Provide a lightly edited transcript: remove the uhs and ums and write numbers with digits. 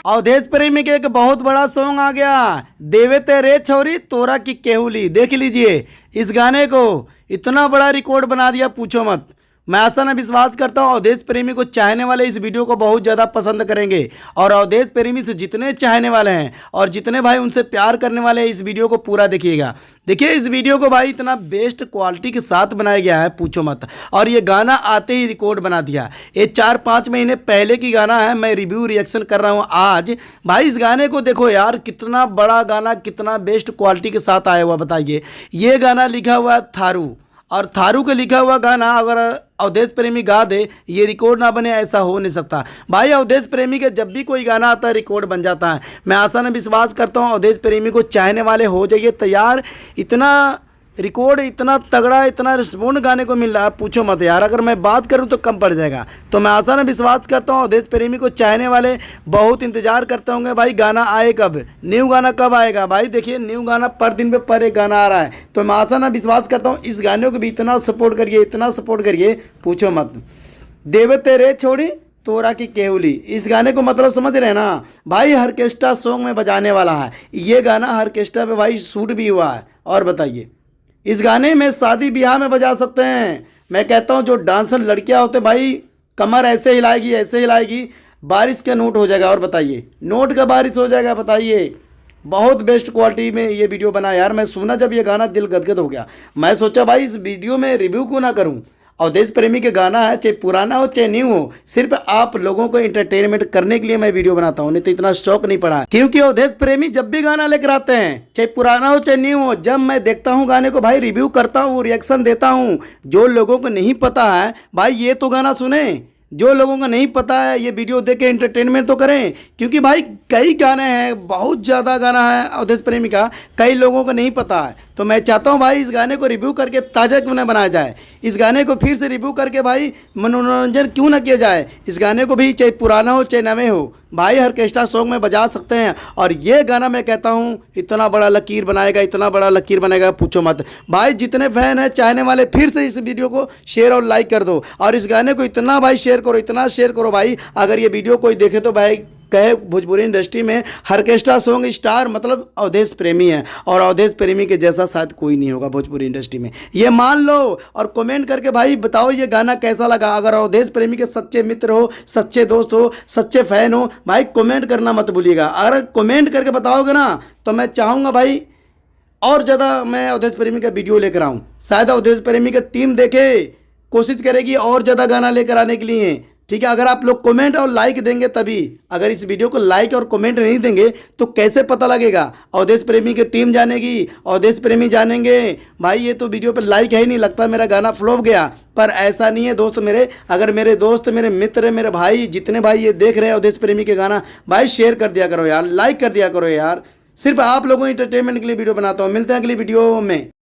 अवधेश प्रेमी के एक बहुत बड़ा सॉन्ग आ गया, देवे तेरे छोरी तोरा की केहुली। देख लीजिए इस गाने को, इतना बड़ा रिकॉर्ड बना दिया पूछो मत। मैं आशा न विश्वास करता हूँ अवधेश प्रेमी को चाहने वाले इस वीडियो को बहुत ज़्यादा पसंद करेंगे। और अवधेश प्रेमी से जितने चाहने वाले हैं और जितने भाई उनसे प्यार करने वाले हैं, इस वीडियो को पूरा देखिएगा। देखिए इस वीडियो को भाई इतना बेस्ट क्वालिटी के साथ बनाया गया है पूछो मत। और ये गाना आते ही रिकॉर्ड बना दिया। ये 4-5 महीने पहले की गाना है, मैं रिव्यू रिएक्शन कर रहा हूँ आज। भाई इस गाने को देखो यार, कितना बड़ा गाना, कितना बेस्ट क्वालिटी के साथ आया हुआ बताइए। ये गाना लिखा हुआ है थारू, और थारू के लिखा हुआ गाना अगर अवधेश प्रेमी गा दे, ये रिकॉर्ड ना बने, ऐसा हो नहीं सकता। भाई अवधेश प्रेमी के जब भी कोई गाना आता है रिकॉर्ड बन जाता है। मैं आशा न विश्वास करता हूँ अवधेश प्रेमी को चाहने वाले हो जाइए तैयार। इतना रिकॉर्ड, इतना तगड़ा, इतना रिस्पॉन्ड गाने को मिल रहा है पूछो मत यार। अगर मैं बात करूं तो कम पड़ जाएगा। तो मैं आशा न विश्वास करता हूं अवधेश प्रेमी को चाहने वाले बहुत इंतजार करते होंगे भाई गाना आए कब, न्यू गाना कब आएगा। भाई देखिए न्यू गाना पर दिन पे पर एक गाना आ रहा है। तो मैं आशा न विश्वास करता हूँ इस गाने को भी इतना सपोर्ट करिए, इतना सपोर्ट करिए पूछो मत। देवे तेरे छोड़ी तोरा की केहुली, इस गाने को मतलब समझ रहे हैं ना भाई। ऑर्केस्ट्रा सॉन्ग में बजाने वाला है ये गाना, ऑर्केस्ट्रा पे भाई शूट भी हुआ है। और बताइए इस गाने में शादी ब्याह में बजा सकते हैं। मैं कहता हूँ जो डांसर लड़कियां होते भाई, कमर ऐसे हिलाएगी, ऐसे हिलाएगी, बारिश का नोट हो जाएगा। और बताइए नोट का बारिश हो जाएगा बताइए। बहुत बेस्ट क्वालिटी में ये वीडियो बना यार। मैं सुना जब ये गाना दिल गदगद हो गया। मैं सोचा भाई इस वीडियो में रिव्यू क्यों ना करूं। अवधेश प्रेमी के गाना है, चाहे पुराना हो चाहे न्यू हो, सिर्फ आप लोगों को एंटरटेनमेंट करने के लिए मैं वीडियो बनाता हूँ, नहीं तो इतना शौक नहीं पड़ा। क्योंकि अवधेश प्रेमी जब भी गाना लेकर आते हैं, चाहे पुराना हो चाहे न्यू हो, जब मैं देखता हूँ गाने को भाई, रिव्यू करता हूँ, रिएक्शन देता हूँ। जो लोगों को नहीं पता है भाई ये तो गाना सुने, जो लोगों को नहीं पता है ये वीडियो देख के एंटरटेनमेंट तो करें। क्योंकि भाई कई गाने हैं, बहुत ज़्यादा गाना है अवधेश प्रेमी का, कई लोगों को नहीं पता है। तो मैं चाहता हूं भाई इस गाने को रिव्यू करके ताज़ा क्यों ना बनाया जाए, इस गाने को फिर से रिव्यू करके भाई मनोरंजन क्यों ना किया जाए। इस गाने को भी चाहे पुराना हो चाहे नवे हो भाई, ऑर्केस्ट्रा सॉन्ग में बजा सकते हैं। और ये गाना मैं कहता हूँ इतना बड़ा लकीर बनाएगा, इतना बड़ा लकीर बनाएगा पूछो मत। भाई जितने फैन हैं चाहने वाले, फिर से इस वीडियो को शेयर और लाइक कर दो। और इस गाने को इतना भाई शेयर करो, इतना शेयर करो भाई। अगर ये वीडियो कोई देखे तो भाई कहे भोजपुरी इंडस्ट्री में ऑर्केस्ट्रा सॉन्ग स्टार मतलब अवधेश प्रेमी है। और अवधेश प्रेमी के जैसा शायद कोई नहीं होगा भोजपुरी इंडस्ट्री में, ये मान लो। और कमेंट करके भाई बताओ ये गाना कैसा लगा। अगर अवधेश प्रेमी के सच्चे मित्र हो, सच्चे दोस्त हो, सच्चे फैन हो भाई, कमेंट करना मत भूलिएगा। अगर कमेंट करके बताओगे ना तो मैं चाहूँगा भाई और ज़्यादा मैं अवधेश प्रेमी का वीडियो लेकर आऊँ। शायद अवधेश प्रेमी का टीम देखे, कोशिश करेगी और ज़्यादा गाना लेकर आने के लिए। ठीक है, अगर आप लोग कमेंट और लाइक देंगे तभी। अगर इस वीडियो को लाइक और कमेंट नहीं देंगे तो कैसे पता लगेगा। अवधेश प्रेमी की टीम जानेगी, अवधेश प्रेमी जानेंगे भाई ये तो वीडियो पे लाइक है ही नहीं, लगता मेरा गाना फ्लॉप गया। पर ऐसा नहीं है दोस्त मेरे। अगर मेरे दोस्त, मेरे मित्र, मेरे भाई, जितने भाई ये देख रहे हैं अवधेश प्रेमी के गाना, भाई शेयर कर दिया करो यार, लाइक कर दिया करो यार। सिर्फ आप लोगों एंटरटेनमेंट के लिए वीडियो बनाता हूँ। मिलते हैं अगली वीडियो में।